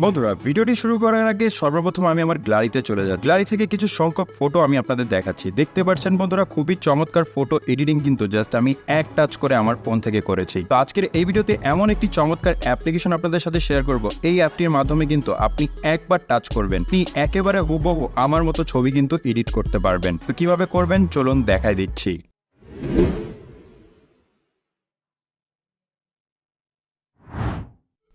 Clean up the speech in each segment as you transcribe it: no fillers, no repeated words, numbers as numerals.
বন্ধুরা ভিডিওটি শুরু করার আগে সর্বপ্রথম আমি আমার গ্যালারিতে চলে যাই। গ্যালারি থেকে কিছু সংখ্যক ফটো আমি আপনাদের দেখাচ্ছি। দেখতে পাচ্ছেন বন্ধুরা, খুবই চমৎকার ফটো এডিটিং কিন্তু জাস্ট আমি এক টাচ করে আমার ফোন থেকে করেছি। তো আজকের এই ভিডিওতে এমন একটি চমৎকার অ্যাপ্লিকেশন আপনাদের সাথে শেয়ার করব। এই অ্যাপটির মাধ্যমে কিন্তু আপনি একবার টাচ করবেন, আপনি একেবারে হুবহু আমার মতো ছবি কিন্তু এডিট করতে পারবেন। তো কিভাবে করবেন চলুন দেখাই দিচ্ছি।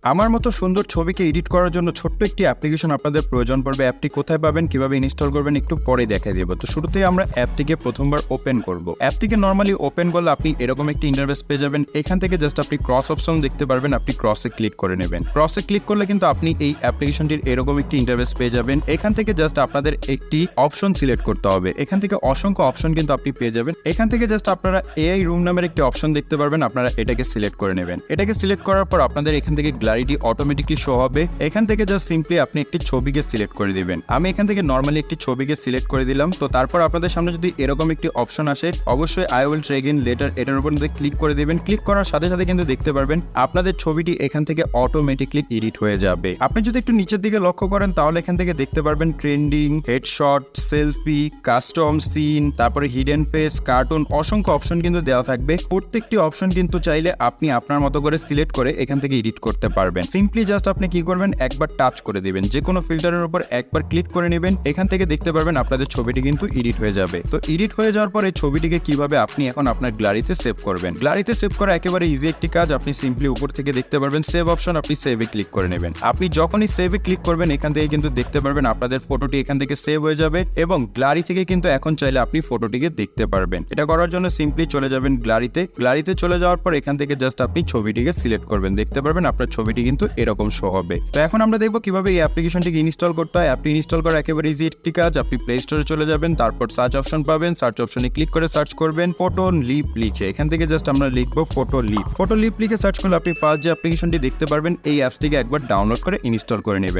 আমার মতো সুন্দর ছবিকে এডিট করার জন্য ছোট্ট একটি অ্যাপ্লিকেশন আপনাদের প্রয়োজন পড়বে। অ্যাপটি কোথায় পাবেন, কিভাবে ইনস্টল করবেন একটু পরে দেখাই দেব। তো শুরুতেই আমরা অ্যাপটিকে প্রথমবার ওপেন করব। অ্যাপটিকে নর্মালি ওপেন করলে আপনি এরকম একটি ইন্টারফেস পেয়ে যাবেন। এখান থেকে জাস্ট আপনি ক্রস অপশন দেখতে পারবেন, আপনি ক্রসে ক্লিক করে নেবেন। ক্রসে ক্লিক করলে কিন্তু আপনি এই অ্যাপ্লিকেশনটির এরকম একটি ইন্টারফেস পেয়ে যাবেন। এখান থেকে জাস্ট আপনাদের একটি অপশন সিলেক্ট করতে হবে। এখান থেকে অসংখ্য অপশন কিন্তু আপনি পেয়ে যাবেন। এখান থেকে জাস্ট আপনারা এআই রুম নামের একটি অপশন দেখতে পারবেন, আপনারা এটাকে সিলেক্ট করে নেবেন। এটাকে সিলেক্ট করার পর আপনাদের এখান থেকে গ্যালারিটি অটোমেটিকলি শো হবে। এখান থেকে জাস্ট সিম্পলি আপনি একটি ছবিকে সিলেক্ট করে দিবেন। আমি এখান থেকে নরমালি একটি ছবিকে সিলেক্ট করে দিলাম। তো তারপর আপনাদের সামনে যদি এরকম একটি অপশন আসে, অবশ্যই I will trek in letter এটার উপর ক্লিক করে দিবেন। ক্লিক করার সাথে সাথে কিন্তু দেখতে পারবেন আপনাদের ছবিটি এখান থেকে অটোমেটিকলি এডিট হয়ে যাবে। আপনি যদি একটু নিচের দিকে লক্ষ্য করেন তাহলে এখান থেকে দেখতে পারবেন trending, headshot, selfie, custom scene, তারপরে হিডেন ফেস, কার্টুন, অসংখ্য অপশন কিন্তু দেওয়া থাকবে। প্রত্যেকটি অপশন কিন্তু চাইলে আপনি আপনার মতো করে সিলেক্ট করে এখান থেকে এডিট করতে পারবেন। সিম্পলি জাস্ট আপনি কি করবেন, একবার টাচ করে দিবেন, যে কোনো ফিল্টারের উপর একবার ক্লিক করে নেবেন। এখান থেকে দেখতে পারবেন আপনাদের ছবিটি কিন্তু এডিট হয়ে যাবে। তো এডিট হয়ে যাওয়ার পর এই ছবিটিকে কিভাবে আপনি এখন আপনার গ্যালারিতে সেভ করবেন। গ্যালারিতে সেভ করা একেবারে ইজি একটি কাজ। আপনি সিম্পলি উপর থেকে দেখতে পারবেন সেভ অপশন, আপনি সেভে ক্লিক করে নেবেন। আপনি যখনই সেভে ক্লিক করবেন এখান থেকে কিন্তু দেখতে পারবেন আপনাদের ফটোটি এখান থেকে সেভ হয়ে যাবে এবং গ্যালারি থেকে কিন্তু এখন চাইলে আপনি ফটোটিকে দেখতে পারবেন। এটা করার জন্য সিম্পলি চলে যাবেন গ্যালারিতে চলে যাওয়ার পর এখান থেকে জাস্ট আপনি ছবিটিকে সিলেক্ট করবেন। দেখতে পারবেন আপনার ছবিটি কিন্তু এরকম শো হবে। তো এখন আমরা দেখবো কিভাবে এই অ্যাপ্লিকেশনটিকে ইনস্টল করতে হয়। অ্যাপটি ইনস্টল করা একেবারে ইজি একটি কাজ। আপনি প্লে স্টোরে চলে যাবেন, তারপর সার্চ অপশন পাবেন, সার্চ অপশনে ক্লিক করে সার্চ করবেন ফটোলিপ লিখে। এখান থেকে জাস্ট আমরা লিখবো ফটোলিপ লিখে সার্চ করলে আপনি ফার্স্ট যে অ্যাপ্লিকেশনটি দেখতে পারবেন এই অ্যাপসটিকে একবার ডাউনলোড করে ইনস্টল করে নেবেন।